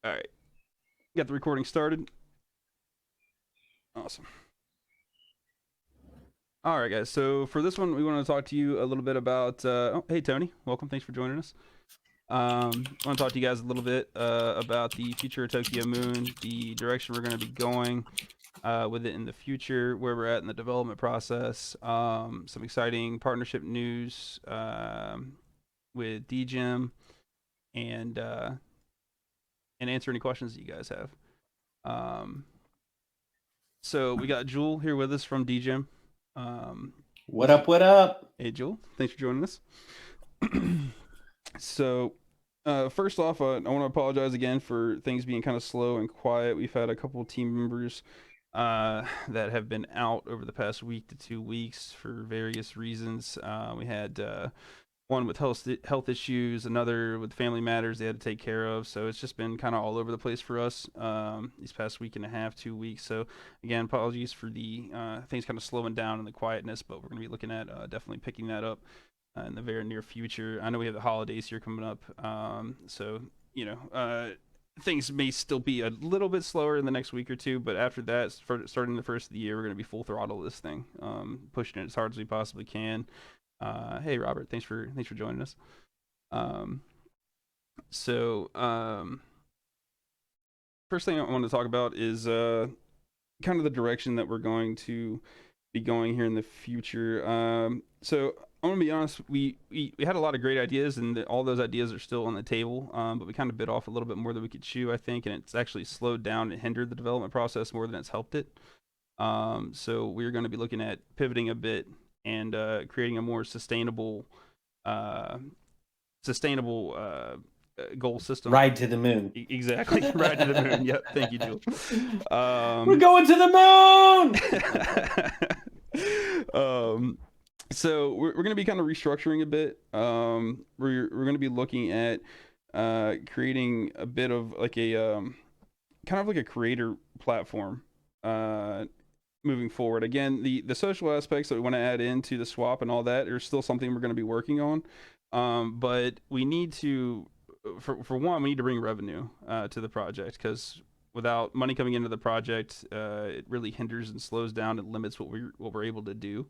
All right, got the recording started. Awesome. All right, guys. So for this one, we want to talk to you a little bit about. Hey, Tony, welcome. Thanks for joining us. I want to talk to you guys a little bit about the future of Tokyo Moon, the direction we're going to be going with it in the future, where we're at in the development process, some exciting partnership news with DGEM, and uh, and answer any questions that you guys have. Um, so we got Jewel here with us from DGEM. Um, What up? What up? hey, Jewel, thanks for joining us. So, first off, I want to apologize again for things being kind of slow and quiet. We've had a couple of team members that have been out over the past week to 2 weeks for various reasons. We had one with health issues, another with family matters they had to take care of. So it's just been kind of all over the place for us these past week and a half, 2 weeks. So again, apologies for the things kind of slowing down and the quietness, but we're going to be looking at definitely picking that up in the very near future. I know we have the holidays here coming up, so you know things may still be a little bit slower in the next week or two, but after that, starting the first of the year, we're going to be full throttle this thing, pushing it as hard as we possibly can. Hey, Robert, thanks for joining us. Um, so first thing I want to talk about is kind of the direction that we're going to be going here in the future. So I'm gonna be honest, we had a lot of great ideas, and all those ideas are still on the table. But we kind of bit off a little bit more than we could chew, I think, and it's actually slowed down and hindered the development process more than it's helped it. So we're going to be looking at pivoting a bit and creating a more uh, sustainable goal system. Ride to the moon. Exactly, right to the moon. Yep, thank you, Jewel. We're Um, going to the moon. um, so we're going to be kind of restructuring a bit. We're going to be looking at creating a bit of like a kind of like a creator platform uh, moving forward. Again, the social aspects that we want to add into the swap and all that are still something we're going to be working on. But we need to, for one, we need to bring revenue to the project because without money coming into the project, it really hinders and slows down and limits what we're able to do.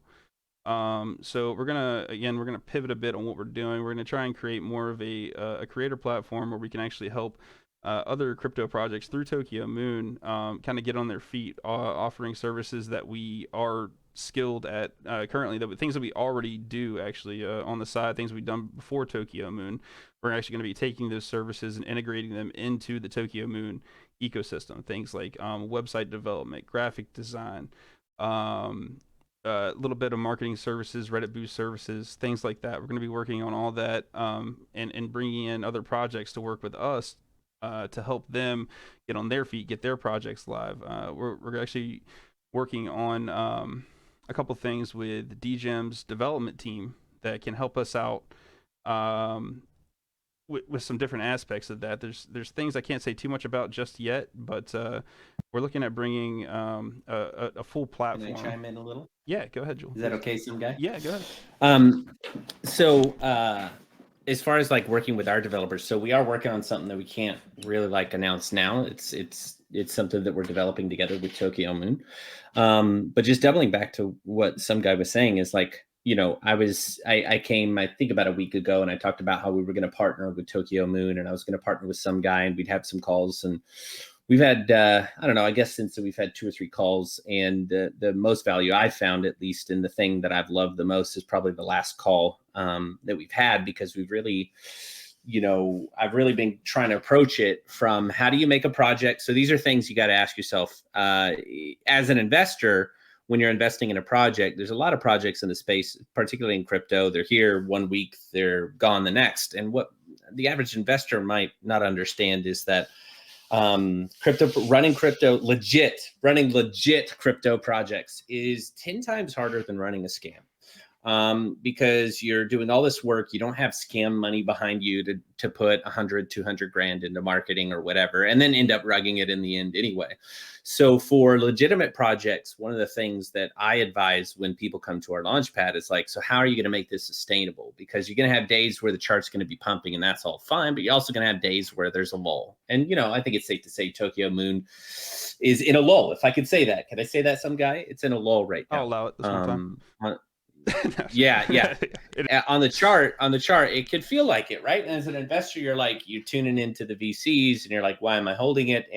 So we're gonna pivot a bit on what we're doing. We're gonna try and create more of a creator platform where we can actually help other crypto projects through Tokyo Moon kind of get on their feet, offering services that we are skilled at currently, that things that we already do actually on the side, things we've done before Tokyo Moon. We're actually going to be taking those services and integrating them into the Tokyo Moon ecosystem. Things like website development, graphic design, a little bit of marketing services, Reddit boost services, things like that. We're going to be working on all that and bringing in other projects to work with us to help them get on their feet, get their projects live. We're actually working on a couple things with DGEM's development team that can help us out um, with some different aspects of that. There's things I can't say too much about just yet, but we're looking at bringing a full Can I platform. chime in a little? Yeah, go ahead, Joel, Is that please. okay, some guy? Yeah, go ahead. Um, so as far as like working with our developers, so we are working on something that we can't really like announce now. It's something that we're developing together with Tokyo Moon. But just doubling back to what some guy was saying is like, I came, I think about a week ago, and I talked about how we were going to partner with Tokyo Moon, and I was going to partner with some guy, and we'd have some calls, and we've had I don't know, I guess since we've had 2 or 3 calls, and the most value I've found, at least in the thing that I've loved the most, is probably the last call that we've had, because we've really, I've really been trying to approach it from how do you make a project. So these are things you got to ask yourself as an investor. When you're investing in a project, there's a lot of projects in the space, particularly in crypto. They're here one week, they're gone the next. And what the average investor might not understand is that running legit crypto projects is 10 times harder than running a scam. because you're doing all this work. You don't have scam money behind you to put 100, 200 grand into marketing or whatever, and then end up rugging it in the end anyway. So for legitimate projects, one of the things that I advise when people come to our launch pad is like, so how are you going to make this sustainable? Because you're going to have days where the chart's going to be pumping and that's all fine, but you're also going to have days where there's a lull. And, I think it's safe to say TokyoMoon is in a lull. If I could say that, can I say that, some guy? It's in a lull right now. I'll allow it this one time. Yeah. On the chart, it could feel like it, right? And as an investor, you're tuning into the VCs and you're like, why am I holding it?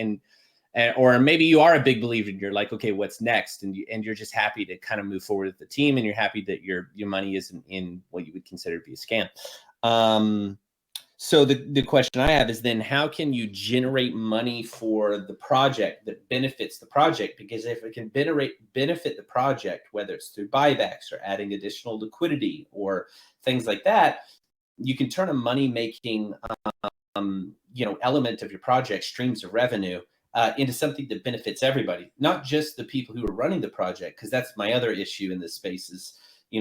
Or maybe you are a big believer and you're like, okay, what's next? And you're just happy to kind of move forward with the team, and you're happy that your money isn't in what you would consider to be a scam. So the question I have is then, how can you generate money for the project that benefits the project? Because if it can benefit the project, whether it's through buybacks or adding additional liquidity or things like that, you can turn a money-making element of your project, streams of revenue, into something that benefits everybody, not just the people who are running the project. Because that's my other issue in this space is,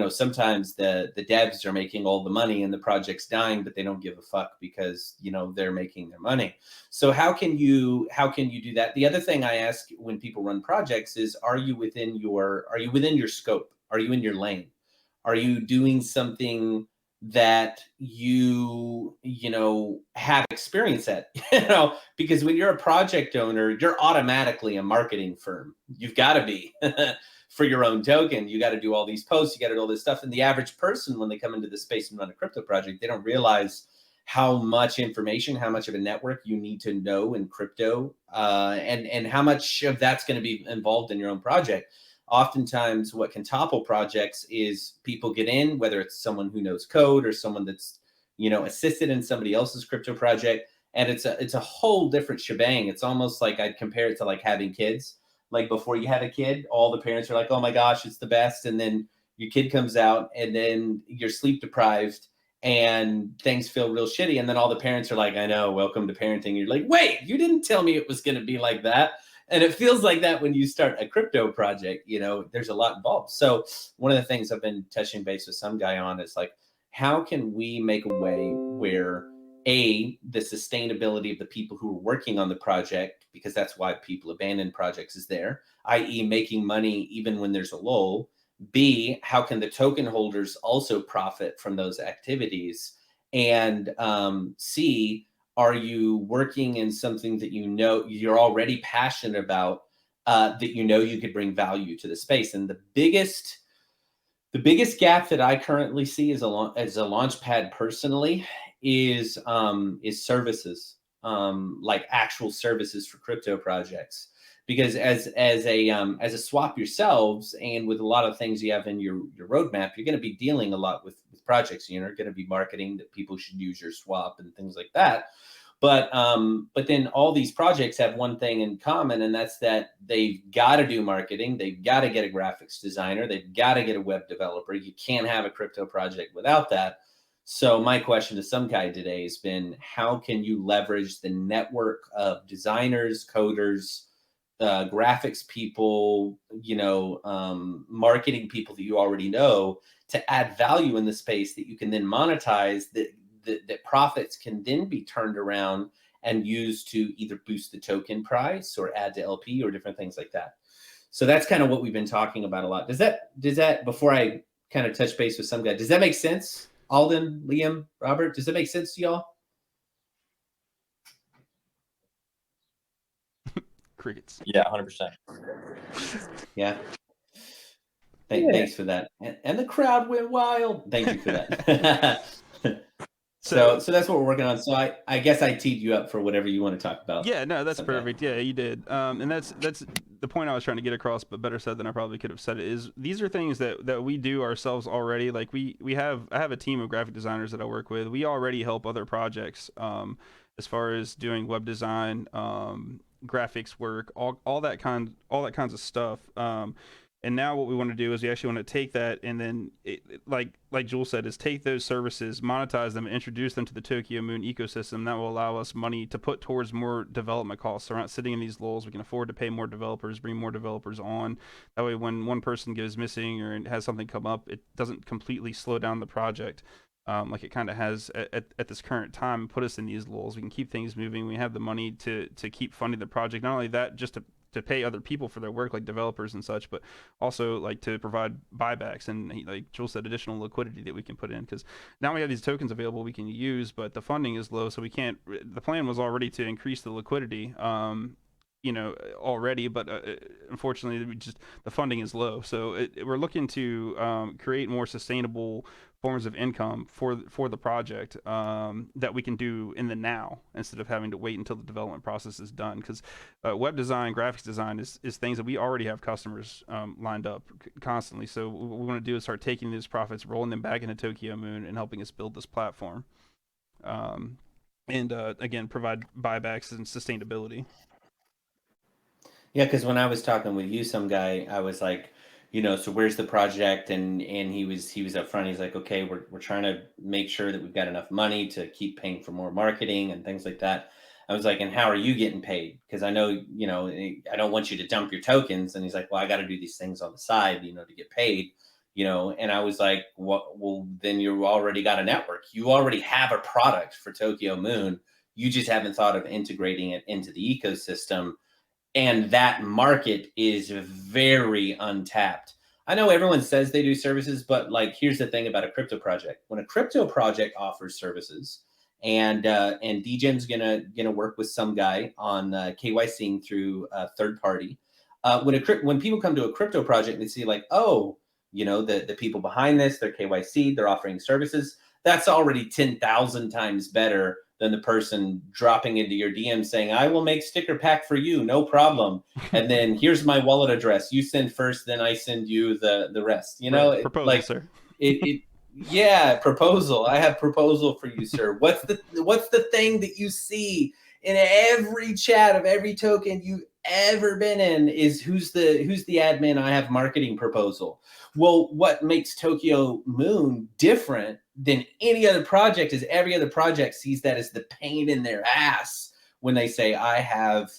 sometimes the devs are making all the money and the project's dying, but they don't give a fuck because, they're making their money. So how can you do that? The other thing I ask when people run projects is, are you within your scope? Are you in your lane? Are you doing something that you have experience at? Because when you're a project owner, you're automatically a marketing firm. You've got to be for your own token. You got to do all these posts, you got to do all this stuff. And the average person, when they come into the space and run a crypto project, they don't realize how much information, how much of a network you need to know in crypto, and how much of that's going to be involved in your own project. Oftentimes what can topple projects is people get in, whether it's someone who knows code or someone that's, assisted in somebody else's crypto project. And it's a whole different shebang. It's almost like I'd compare it to like having kids. Like before you have a kid, all the parents are like, oh my gosh, it's the best. And then your kid comes out and then you're sleep deprived and things feel real shitty. And then all the parents are like, I know, welcome to parenting. You're like, wait, you didn't tell me it was going to be like that. And it feels like that when you start a crypto project. There's a lot involved. So one of the things I've been touching base with some guy on is like, how can we make a way where the sustainability of the people who are working on the project, because that's why people abandon projects, is there, i.e. making money even when there's a lull. B, how can the token holders also profit from those activities? And C, are you working in something that you're already passionate about, that you could bring value to the space? And the biggest gap that I currently see as a launchpad personally is services, like actual services for crypto projects. Because as a swap yourselves, and with a lot of things you have in your roadmap, you're going to be dealing a lot with projects. You're going to be marketing that people should use your swap and things like that. But then all these projects have one thing in common, and that's that they've got to do marketing. They've got to get a graphics designer. They've got to get a web developer. You can't have a crypto project without that. So my question to some guy today has been, how can you leverage the network of designers, coders, graphics people, marketing people that you already know, to add value in the space that you can then monetize, that profits can then be turned around and used to either boost the token price or add to LP or different things like that. So that's kind of what we've been talking about a lot. Does that, before I kind of touch base with some guy, does that make sense? Alden, Liam, Robert, does that make sense to y'all? Crickets. Yeah, 100%. Yeah. Thanks for that. And the crowd went wild. Thank you for that. So that's what we're working on. So I guess I teed you up for whatever you want to talk about. Yeah, no, that's perfect. Yeah, you did. And that's the point I was trying to get across, but better said than I probably could have said it, is these are things that we do ourselves already. Like I have a team of graphic designers that I work with. We already help other projects as far as doing web design, graphics work, all that kinds of stuff. And now what we want to do is we actually want to take that and then, like Jules said, is take those services, monetize them, and introduce them to the TokyoMoon ecosystem. That will allow us money to put towards more development costs. So we're not sitting in these lulls. We can afford to pay more developers, bring more developers on. That way, when one person goes missing or has something come up, it doesn't completely slow down the project. Like it kind of has at this current time, put us in these lulls. We can keep things moving. We have the money to keep funding the project. Not only that, just to pay other people for their work, like developers and such, but also like to provide buybacks and, like Jules said, additional liquidity that we can put in, because now we have these tokens available we can use, but the funding is low, so we can't. The plan was already to increase the liquidity, already, but unfortunately, the funding is low. So we're looking to create more sustainable forms of income for the project, that we can do in the now instead of having to wait until the development process is done. Because web design, graphics design is things that we already have customers lined up constantly. So what we want to do is start taking these profits, rolling them back into TokyoMoon, and helping us build this platform. Um, and again, provide buybacks and sustainability. Yeah, because when I was talking with you, some guy, I was like, so where's the project? And he was up front. He's like, okay, we're trying to make sure that we've got enough money to keep paying for more marketing and things like that. I was like, and how are you getting paid? Because I know, I don't want you to dump your tokens. And he's like, well, I got to do these things on the side, to get paid. And I was like, well, then you already got a network. You already have a product for TokyoMoon. You just haven't thought of integrating it into the ecosystem, and that market is very untapped. I know everyone says they do services, but like here's the thing about a crypto project. When a crypto project offers services, and DGen's gonna work with some guy on KYCing through a third party. When people come to a crypto project, they see like, oh, the people behind this, they're KYC, they're offering services. That's already 10,000 times better than the person dropping into your DM saying, I will make sticker pack for you, no problem. And then here's my wallet address. You send first, then I send you the rest. Right, proposal, sir. It yeah, proposal. I have proposal for you, sir. What's the thing that you see in every chat of every token you ever been in is who's the admin? I have marketing proposal. Well, what makes TokyoMoon different than any other project is every other project sees that as the pain in their ass when they say, I have,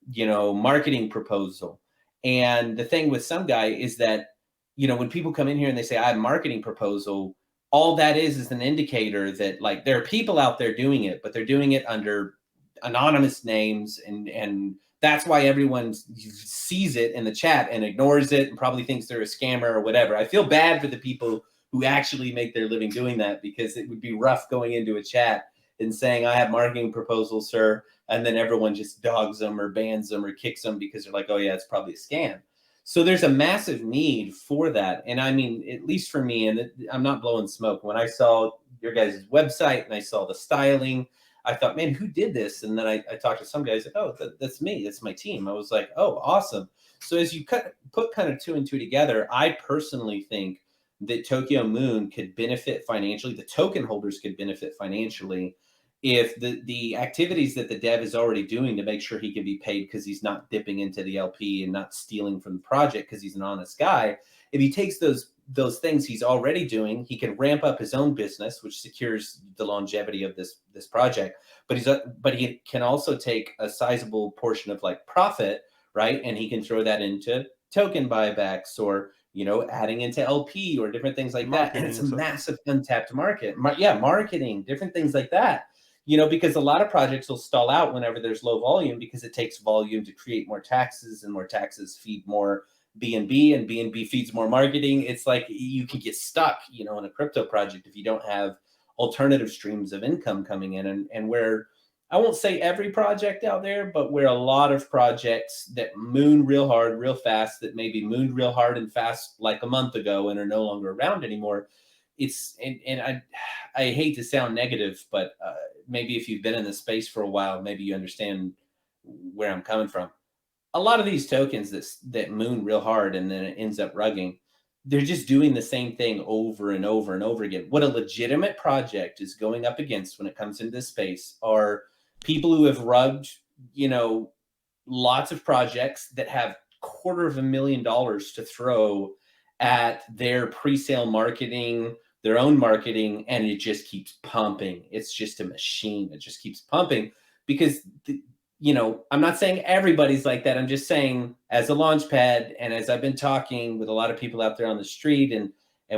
marketing proposal. And the thing with some guy is that, when people come in here and they say, I have marketing proposal, all that is an indicator that like there are people out there doing it, but they're doing it under anonymous names, and that's why everyone sees it in the chat and ignores it and probably thinks they're a scammer or whatever. I feel bad for the people who actually make their living doing that, because it would be rough going into a chat and saying, I have marketing proposals, sir, and then everyone just dogs them or bans them or kicks them because they're like, oh yeah, it's probably a scam. So there's a massive need for that. And I mean, at least for me, and I'm not blowing smoke, when I saw your guys' website and I saw the styling, I thought, man, who did this? And then I talked to some guys like, oh, that's me. That's my team. I was like, oh, awesome. So as you put kind of two and two together, I personally think that TokyoMoon could benefit financially. The token holders could benefit financially if the activities that the dev is already doing to make sure he can be paid because he's not dipping into the LP and not stealing from the project because he's an honest guy. If he takes those things he's already doing, he can ramp up his own business, which secures the longevity of this project. But he can also take a sizable portion of like profit, right? And he can throw that into token buybacks or adding into LP or different things like that. And Marketing it's and a stuff. massive untapped market. Marketing, different things like that. Because a lot of projects will stall out whenever there's low volume because it takes volume to create more taxes, and more taxes feed more BNB, and BNB feeds more marketing. It's like you can get stuck, in a crypto project if you don't have alternative streams of income coming in. And where I won't say every project out there, but where a lot of projects that moon real hard, real fast, that maybe mooned real hard and fast like a month ago and are no longer around anymore. And I hate to sound negative, but maybe if you've been in the space for a while, maybe you understand where I'm coming from. A lot of these tokens that moon real hard and then it ends up rugging, they're just doing the same thing over and over and over again. What a legitimate project is going up against when it comes into this space are people who have rugged, lots of projects that have $250,000 to throw at their pre-sale marketing, their own marketing, and it just keeps pumping. It's just a machine. It just keeps pumping because I'm not saying everybody's like that. I'm just saying, as a launch pad, and as I've been talking with a lot of people out there on the street, and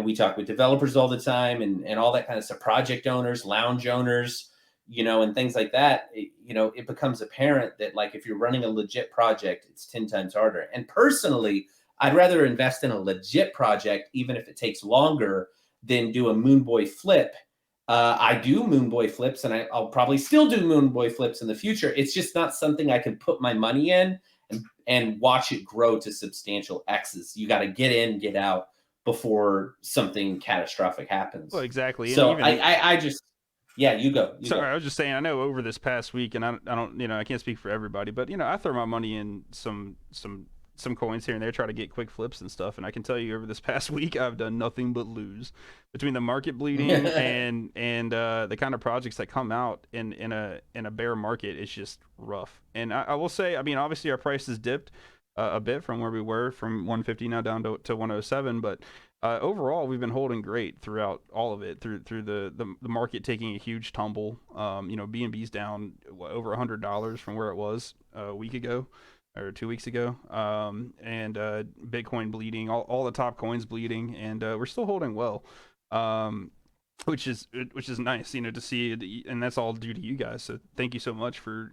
we talk with developers all the time, and all that kind of stuff, project owners, lounge owners, and things like that. It becomes apparent that, like, if you're running a legit project, it's 10 times harder. And personally, I'd rather invest in a legit project, even if it takes longer, than do a Moon Boy flip. I do Moon Boy flips, and I'll probably still do Moon Boy flips in the future. It's just not something I can put my money in and watch it grow to substantial X's. You got to get in, get out before something catastrophic Well, happens. exactly, and So even I just, yeah, you go, you sorry, go. I was just saying. I know over this past week, and I don't, I can't speak for everybody, but I throw my money in some coins here and there, try to get quick flips and stuff. And I can tell you, over this past week, I've done nothing but lose between the market bleeding and the kind of projects that come out in a bear market. It's just rough. And I will say, I mean, obviously our price has dipped a bit from where we were, from 150 now down to 107, but overall, we've been holding great throughout all of it, through the market taking a huge tumble. B&B's down over $100 from where it was a week ago or 2 weeks ago, and Bitcoin bleeding, all the top coins bleeding, and we're still holding well. Um, which is nice, to see, and that's all due to you guys. So thank you so much for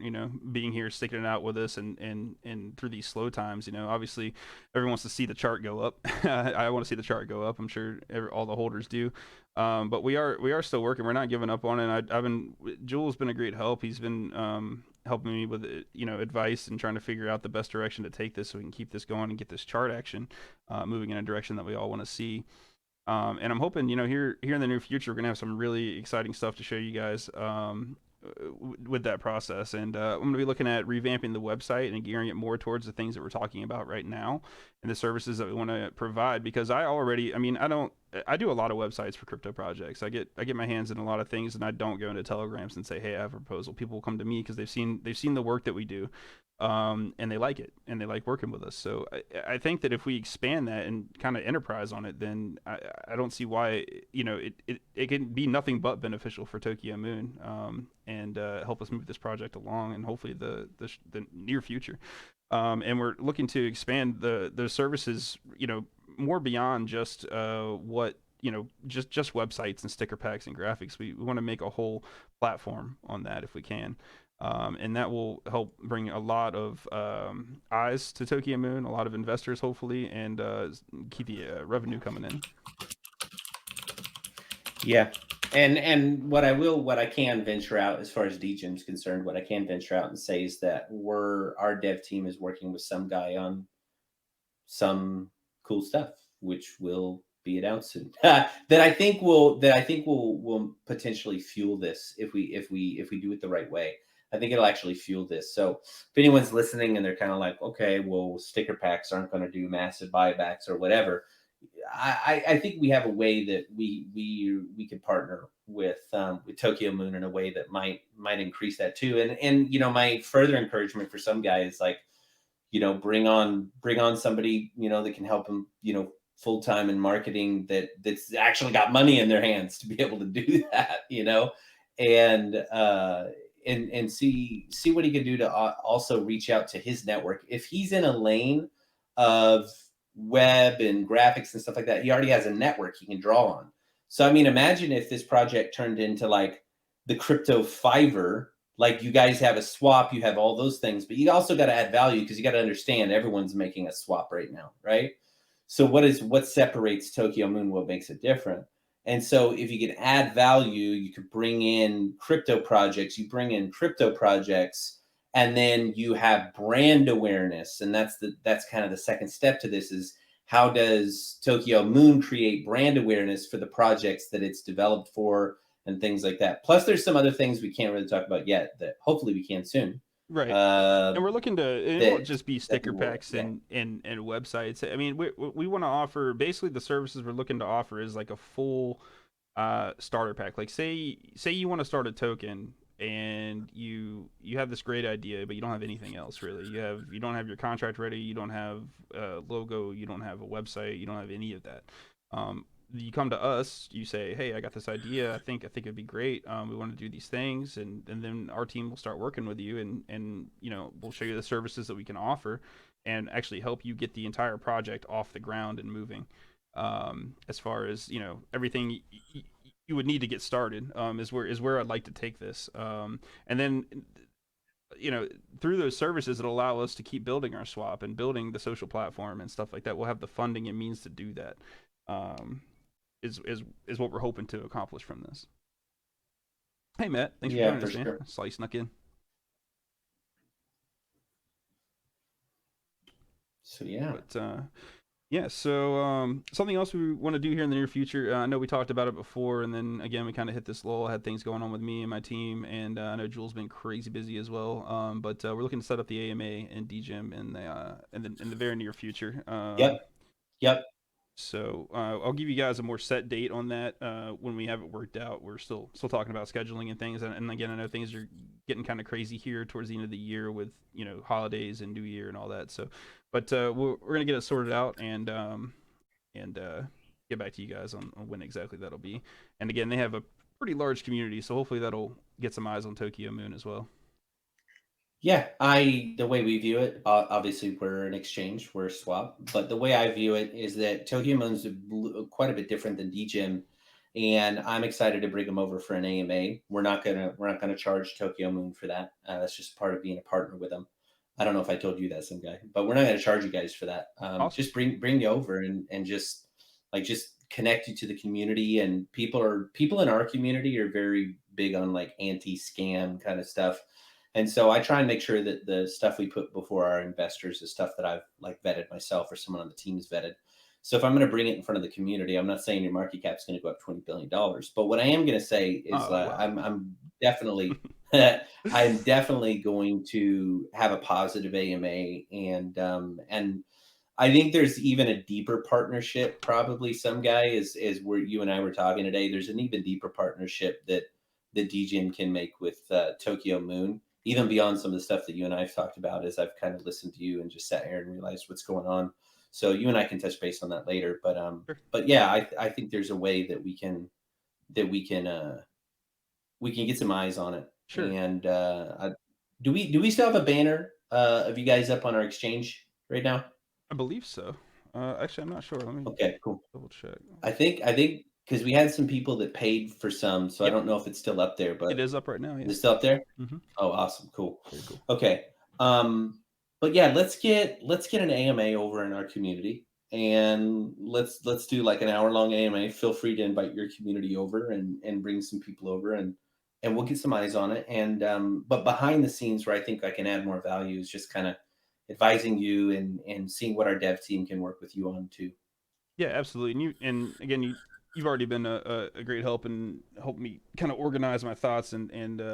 being here, sticking it out with us, and through these slow times. Obviously, everyone wants to see the chart go up. I want to see the chart go up. I'm sure all the holders do. But we are still working. We're not giving up on it. I've been Jules been a great help. He's been helping me with advice and trying to figure out the best direction to take this so we can keep this going and get this chart action moving in a direction that we all want to see. And I'm hoping, here in the near future, we're gonna have some really exciting stuff to show you guys with that process. And I'm gonna be looking at revamping the website and gearing it more towards the things that we're talking about right now and the services that we want to provide. Because I mean, I do a lot of websites for crypto projects. I get my hands in a lot of things, and I don't go into telegrams and say, hey, I have a proposal. People will come to me because they've seen the work that we do. And they like it, and they like working with us. So I think that if we expand that and kind of enterprise on it, then I don't see why it can be nothing but beneficial for TokyoMoon, and help us move this project along, and hopefully the near future. And we're looking to expand the services, more beyond just what just websites and sticker packs and graphics. We want to make a whole platform on that if we can. And that will help bring a lot of eyes to TokyoMoon, a lot of investors, hopefully, and keep the revenue coming in. Yeah. And what I can venture out as far as DGen's concerned, what I can venture out and say is that our dev team is working with some guy on some cool stuff, which will be announced soon. that I think will potentially fuel this if we do it the right way. I think it'll actually fuel this. So if anyone's listening and they're kind of like, okay, well, sticker packs aren't going to do massive buybacks or whatever, I think we have a way that we could partner with TokyoMoon in a way that might increase that too. And my further encouragement for some guy is like, bring on somebody that can help them full time in marketing, that's actually got money in their hands to be able to do that, and see what he can do to also reach out to his network. If he's in a lane of web and graphics and stuff like that, he already has a network he can draw on. So I mean, imagine if this project turned into like the crypto Fiverr. Like, you guys have a swap, you have all those things, but you also got to add value, because you got to understand everyone's making a swap right now, right? So what separates TokyoMoon? What makes it different? And so if you can add value, you could bring in crypto projects, and then you have brand awareness. And that's kind of the second step to this, is how does TokyoMoon create brand awareness for the projects that it's developed for, and things like that. Plus, there's some other things we can't really talk about yet that hopefully we can soon. Right. Uh, And we're looking to, and it won't that just be that sticker will, packs yeah, and websites. I mean, we want to offer, basically the services we're looking to offer is like a full starter pack. Like, say you want to start a token, and you have this great idea, but you don't have anything else really. You don't have your contract ready, you don't have a logo, you don't have a website, you don't have any of that. You come to us, you say, "Hey, I got this idea. I think it'd be great. We want to do these things," and then our team will start working with you, and we'll show you the services that we can offer, and actually help you get the entire project off the ground and moving. As far as everything you would need to get started, is where I'd like to take this. And then you know through those services, it'll allow us to keep building our swap and building the social platform and stuff like that. We'll have the funding and means to do that. Um, is what we're hoping to accomplish from this. Hey Matt, thanks for Yeah, joining for us, man. sure. I saw you snuck in. So yeah. But yeah, so something else we want to do here in the near future. I know we talked about it before, and then again we kind of hit this lull. I had things going on with me and my team, and I know Jules been crazy busy as well. But we're looking to set up the AMA and DGM in the very near future. Yep. Yep. So I'll give you guys a more set date on that when we have it worked out. We're still talking about scheduling and things, and again, I know things are getting kind of crazy here towards the end of the year with holidays and New Year and all that. So, but we're gonna get it sorted out and get back to you guys on when exactly that'll be. And again, they have a pretty large community, so hopefully that'll get some eyes on TokyoMoon as well. Yeah, the way we view it, obviously we're an exchange, we're a swap, but the way I view it is that TokyoMoon's quite a bit different than DGIM, and I'm excited to bring them over for an AMA. We're not gonna charge TokyoMoon for that. That's just part of being a partner with them. I don't know if I told you that, some guy, but we're not gonna charge you guys for that. Awesome. Just bring you over and just connect you to the community. And people in our community are very big on like anti scam kind of stuff, and so I try and make sure that the stuff we put before our investors is stuff that I've like vetted myself or someone on the team's vetted. So if I'm going to bring it in front of the community, I'm not saying your market cap is going to go up $20 billion, but what I am going to say is Oh wow. I'm definitely I'm definitely going to have a positive AMA, and I think there's even a deeper partnership. Probably some guy is where you and I were talking today. There's an even deeper partnership that the DGN can make with TokyoMoon, even beyond some of the stuff that you and I have talked about. As I've kind of listened to you and just sat here and realized what's going on. So you and I can touch base on that later. Sure. But yeah, I think there's a way that we can get some eyes on it. Sure. And do we still have a banner of you guys up on our exchange right now? I believe so. Actually, I'm not sure. Let me Okay, cool. double check. I think because we had some people that paid for some, so I Yep, don't know if it's still up there, it but is up right now. Yeah. is it still up there? Mm-hmm. Oh, awesome, cool. Very cool. Okay. Um, but yeah, let's get an AMA over in our community, and let's do like an hour long AMA. Feel free to invite your community over and bring some people over, and we'll get some eyes on it. And but behind the scenes, where I think I can add more value is just kind of advising you and seeing what our dev team can work with you on too. Yeah, absolutely. And again, you've already been a great help and helped me kind of organize my thoughts and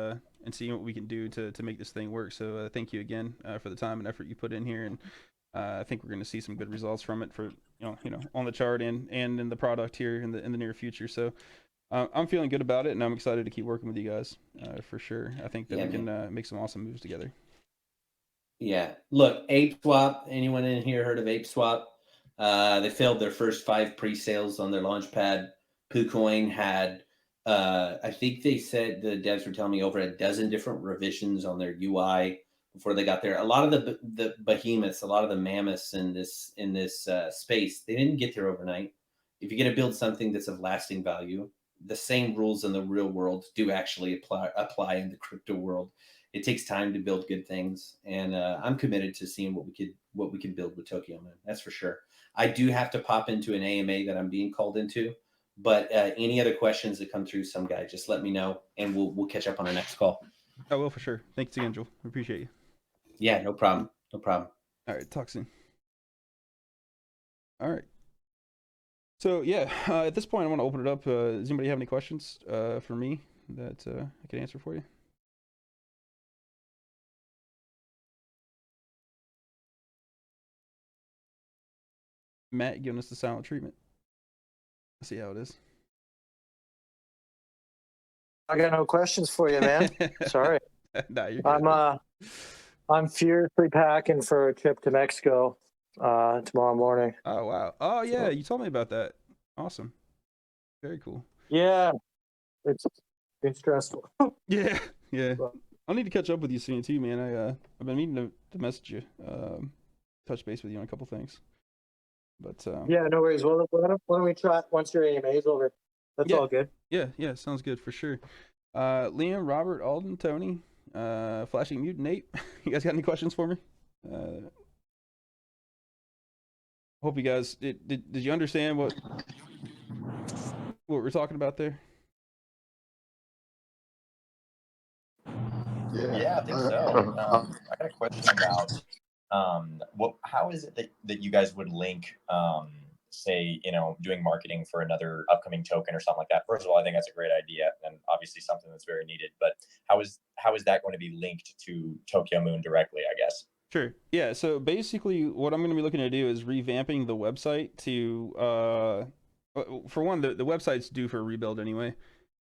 seeing what we can do to make this thing work. So thank you again for the time and effort you put in here, and I think we're going to see some good results from it for on the chart and in the product here in the near future. So I'm feeling good about it, and I'm excited to keep working with you guys for sure. I think that Yeah, we can man. make some awesome moves together. Yeah. Look, Ape Swap. Anyone in here heard of Ape Swap? They failed their first 5 pre-sales on their launch pad. KuCoin had, I think they said the devs were telling me over a dozen different revisions on their UI before they got there. A lot of the behemoths, a lot of the mammoths in this space, they didn't get there overnight. If you're going to build something that's of lasting value, the same rules in the real world do actually apply in the crypto world. It takes time to build good things, and I'm committed to seeing what we can build with Tokyo Man. That's for sure. I do have to pop into an AMA that I'm being called into, but any other questions that come through, some guy, just let me know, and we'll catch up on our next call. I will for sure. Thanks again, Joel. I appreciate you. Yeah, no problem, no problem. All right, talk soon. All right. So yeah, at this point, I want to open it up. Does anybody have any questions for me that I can answer for you? Matt giving us the silent treatment. Let's see how it is. I got no questions for you, man. Sorry. Nah, you're good, I'm man. I'm furiously packing for a trip to Mexico tomorrow morning. Oh wow. Oh yeah, So you told me about that. Awesome. Very cool. yeah, it's been stressful. Yeah, yeah. But, I'll need to catch up with you soon too, man. I've been meaning to message you, touch base with you on a couple things. But yeah, no worries. Well, why don't we try once your AMA is over? That's yeah, all good. yeah, sounds good for sure. Liam, Robert, Alden, Tony, Flashing Mute, Nate. You guys got any questions for me? Hope you guys did you understand what we're talking about there? Yeah, I think so. I got a question about how is it that you guys would link, say, doing marketing for another upcoming token or something like that? First of all, I think that's a great idea and obviously something that's very needed. But how is that going to be linked to Tokyo Moon directly, I guess? Sure. Yeah. So basically, what I'm going to be looking to do is revamping the website to, for one, the website's due for a rebuild anyway.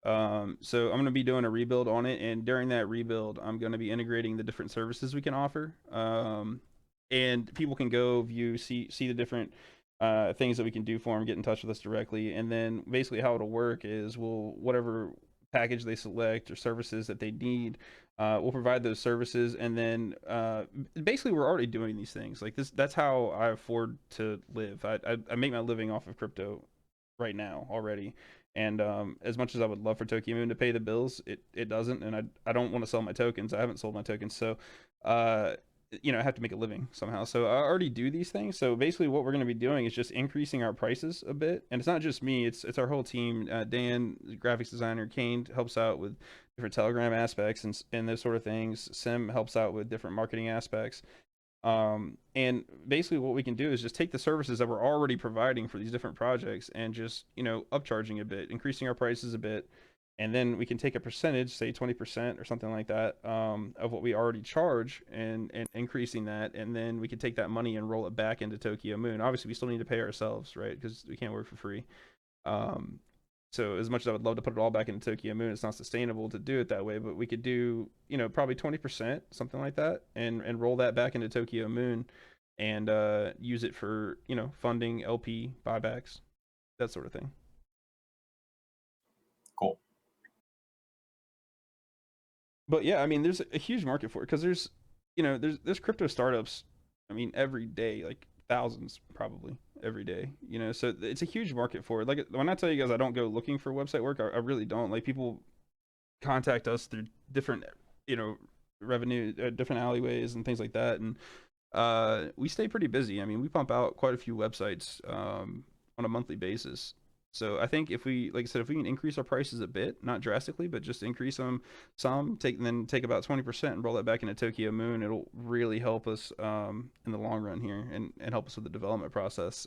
So I'm going to be doing a rebuild on it, and during that rebuild, I'm going to be integrating the different services we can offer. And people can go view, see the different things that we can do for them, get in touch with us directly, and then basically how it'll work is we'll whatever package they select or services that they need, we'll provide those services, and then basically we're already doing these things like this. That's how I afford to live. I make my living off of crypto right now already, and as much as I would love for TokyoMoon to pay the bills, it doesn't, and I don't want to sell my tokens. I haven't sold my tokens, so uh, I have to make a living somehow. So I already do these things. So basically, what we're going to be doing is just increasing our prices a bit, and it's not just me; it's our whole team. Dan, graphics designer, Kane helps out with different Telegram aspects and those sort of things. Sim helps out with different marketing aspects. And basically what we can do is just take the services that we're already providing for these different projects and just, upcharging a bit, increasing our prices a bit. And then we can take a percentage, say 20% or something like that, of what we already charge and increasing that. And then we can take that money and roll it back into Tokyo Moon. Obviously, we still need to pay ourselves, right? Because we can't work for free. Um, so as much as I would love to put it all back into Tokyo Moon, it's not sustainable to do it that way. But we could do, probably 20%, something like that, and roll that back into Tokyo Moon, and use it for funding LP buybacks, that sort of thing. Cool. But yeah, I mean, there's a huge market for it because there's crypto startups. I mean, every day, like thousands probably every day. So it's a huge market for it. Like when I tell you guys, I don't go looking for website work. I really don't. Like people contact us through different, revenue, different alleyways and things like that, and we stay pretty busy. I mean, we pump out quite a few websites on a monthly basis. So I think if we, like I said, if we can increase our prices a bit, not drastically, but just increase them some, take about 20% and roll that back into Tokyo Moon, it'll really help us in the long run here and help us with the development process.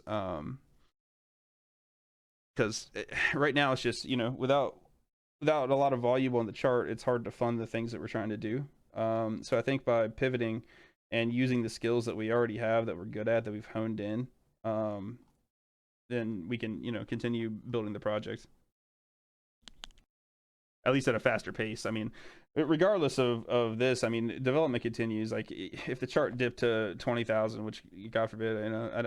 Because right now it's just without a lot of volume on the chart, it's hard to fund the things that we're trying to do. So I think by pivoting and using the skills that we already have, that we're good at, that we've honed in, then we can, continue building the project. At least at a faster pace. I mean, regardless of this, I mean, development continues. Like if the chart dipped to 20,000, which God forbid, I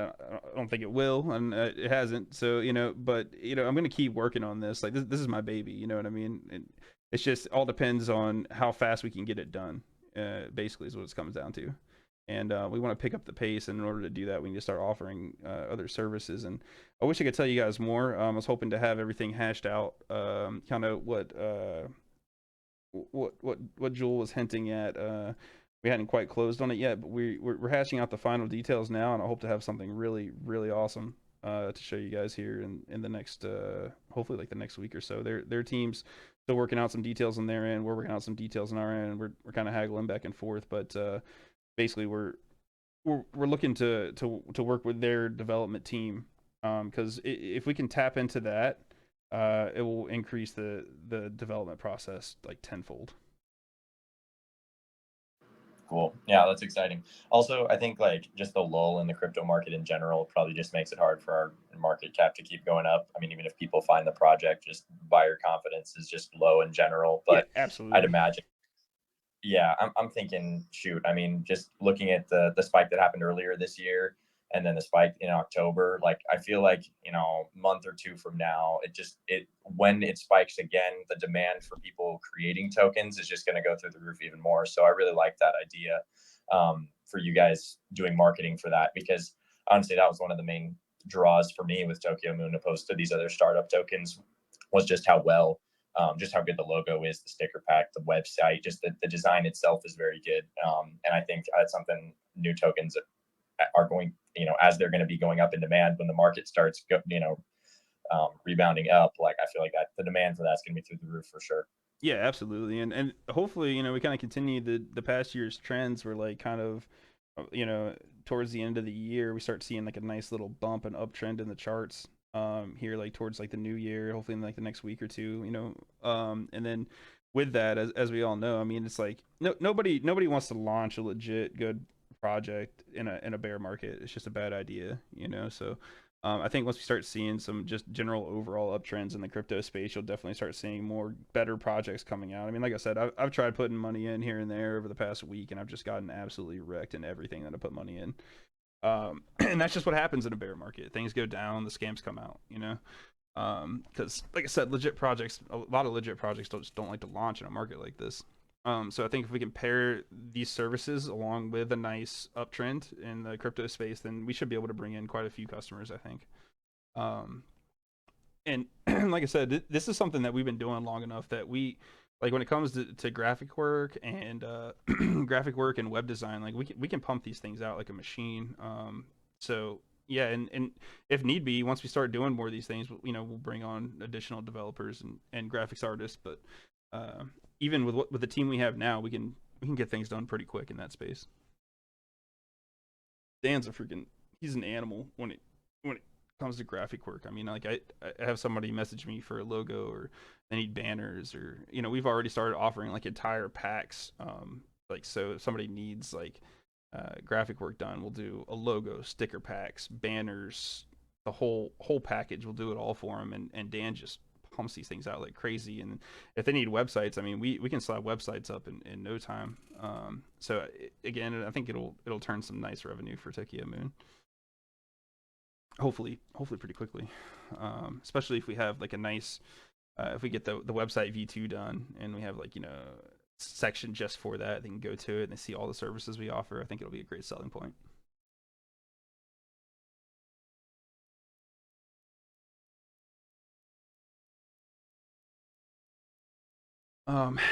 don't think it will, and it hasn't. So but I'm gonna keep working on this. Like this is my baby. You know what I mean? And it's just all depends on how fast we can get it done. Basically, is what it comes down to. And we want to pick up the pace, and in order to do that, we need to start offering other services. And I wish I could tell you guys more. I was hoping to have everything hashed out, kind of what Jewel was hinting at. We hadn't quite closed on it yet, but we're hashing out the final details now, and I hope to have something really really awesome to show you guys here in the next hopefully like the next week or so. Their team's still working out some details on their end. We're working out some details on our end. We're kind of haggling back and forth, but basically we're looking to work with their development team, because if we can tap into that, it will increase the development process like tenfold. Cool. Yeah, that's exciting. Also, I think like just the lull in the crypto market in general probably just makes it hard for our market cap to keep going up. I mean, even if people find the project, just buyer confidence is just low in general. Yeah, But I'd absolutely. imagine, yeah, I'm thinking, shoot, I mean, just looking at the spike that happened earlier this year and then the spike in October, like I feel like, month or two from now, it when it spikes again, the demand for people creating tokens is just going to go through the roof even more. So I really like that idea, for you guys doing marketing for that, because honestly, that was one of the main draws for me with TokyoMoon opposed to these other startup tokens, was just how good the logo is, the sticker pack, the website, just the design itself is very good. And I think that's something new tokens are going, as they're going to be going up in demand when the market starts, rebounding up. Like I feel like that the demand for that's going to be through the roof for sure. Yeah, absolutely. And hopefully, we kind of continue the past year's trends where like kind of towards the end of the year we start seeing like a nice little bump and uptrend in the charts here like towards like the new year, hopefully in like the next week or two, and then with that, as we all know, I mean, it's like nobody wants to launch a legit good project in a bear market. It's just a bad idea, so I think once we start seeing some just general overall uptrends in the crypto space, you'll definitely start seeing more better projects coming out. I mean, like I said, I've tried putting money in here and there over the past week, and I've just gotten absolutely wrecked in everything that I put money in. And that's just what happens in a bear market. Things go down, the scams come out, because like I said, legit projects, a lot of legit projects don't like to launch in a market like this. So I think if we can pair these services along with a nice uptrend in the crypto space, then we should be able to bring in quite a few customers, I think. Um, and like I said, this is something that we've been doing long enough that we like when it comes to graphic work and graphic work and web design, like we can pump these things out like a machine. So yeah, and if need be, once we start doing more of these things, we'll bring on additional developers and graphics artists. But uh, even with the team we have now, we can get things done pretty quick in that space. Dan's a freaking he's an animal when it comes to graphic work. I mean, like I have somebody message me for a logo or they need banners or we've already started offering like entire packs. Like so if somebody needs like graphic work done, we'll do a logo, sticker packs, banners, the whole package. We'll do it all for them, and Dan just pumps these things out like crazy. And if they need websites, I mean, we can slap websites up in no time. So again, I think it'll turn some nice revenue for TokyoMoon. Hopefully pretty quickly. Especially if we have like a nice, if we get the website V2 done and we have like section just for that, they can go to it and they see all the services we offer. I think it'll be a great selling point.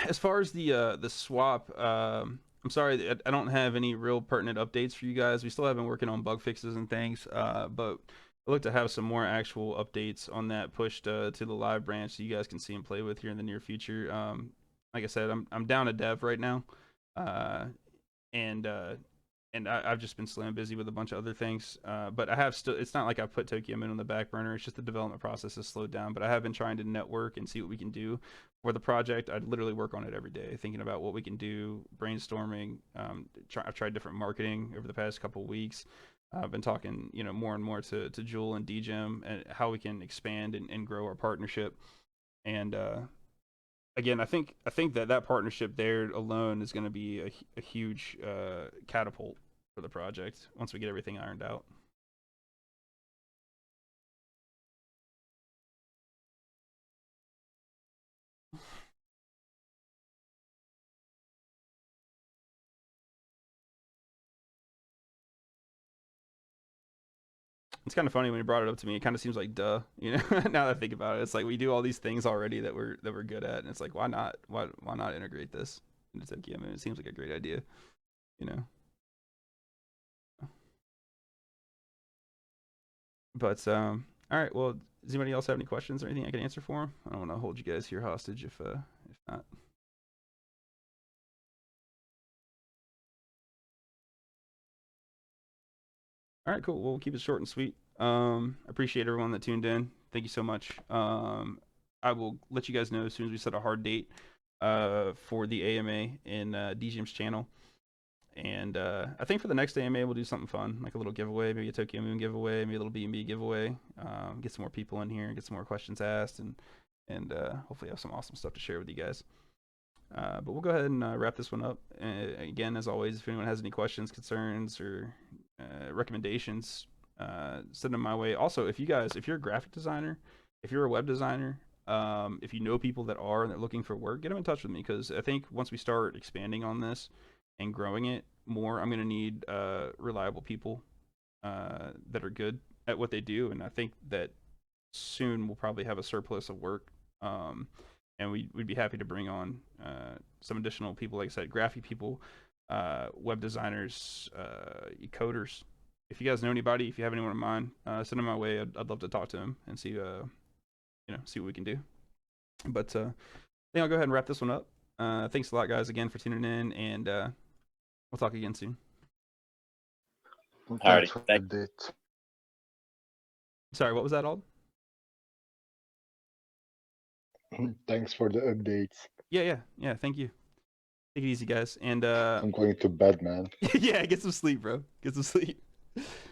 As far as the swap, I'm sorry, I don't have any real pertinent updates for you guys. We still have been working on bug fixes and things, but I look to have some more actual updates on that pushed to the live branch so you guys can see and play with here in the near future. Like I said, I'm down a dev right now, uh, and I've just been slam busy with a bunch of other things. But I have still. It's not like I've put TokyoMoon on the back burner. It's just the development process has slowed down. But I have been trying to network and see what we can do for the project. I literally work on it every day, thinking about what we can do, brainstorming. I've tried different marketing over the past couple of weeks. I've been talking, more and more to Jewel and DGem and how we can expand and grow our partnership. And again, I think that partnership there alone is going to be a huge catapult for the project once we get everything ironed out. It's kind of funny when you brought it up to me. It kind of seems like duh, now that I think about it, it's like we do all these things already that we're good at, and it's like why not integrate this into Tokyo? I mean, it seems like a great idea, you know. But all right. Well, does anybody else have any questions or anything I can answer for them? I don't want to hold you guys here hostage if not. All right, cool. We'll keep it short and sweet. Appreciate everyone that tuned in. Thank you so much. I will let you guys know as soon as we set a hard date for the AMA in DGM's channel. And I think for the next AMA we'll do something fun, like a little giveaway, maybe a TokyoMoon giveaway, maybe a little B&B giveaway. Get some more people in here, get some more questions asked, and hopefully have some awesome stuff to share with you guys. But we'll go ahead and wrap this one up. Again, as always, if anyone has any questions, concerns, or recommendations, send them my way. Also, if you're a graphic designer, if you're a web designer, if you know people that are and they're looking for work, get them in touch with me, because I think once we start expanding on this and growing it more, I'm going to need reliable people that are good at what they do. And I think that soon we'll probably have a surplus of work. And we'd be happy to bring on some additional people, like I said, graphic people, web designers, coders. If you guys know anybody, if you have anyone in mind, send them my way. I'd love to talk to them and see, see what we can do. But I think I'll go ahead and wrap this one up. Thanks a lot, guys, again for tuning in, and we'll talk again soon. Alrighty, Thanks for thank- the update. Sorry, what was that, Ald? Thanks for the updates. Yeah. Thank you. Take it easy, guys, and I'm going to bed, man. yeah, get some sleep, bro. Get some sleep.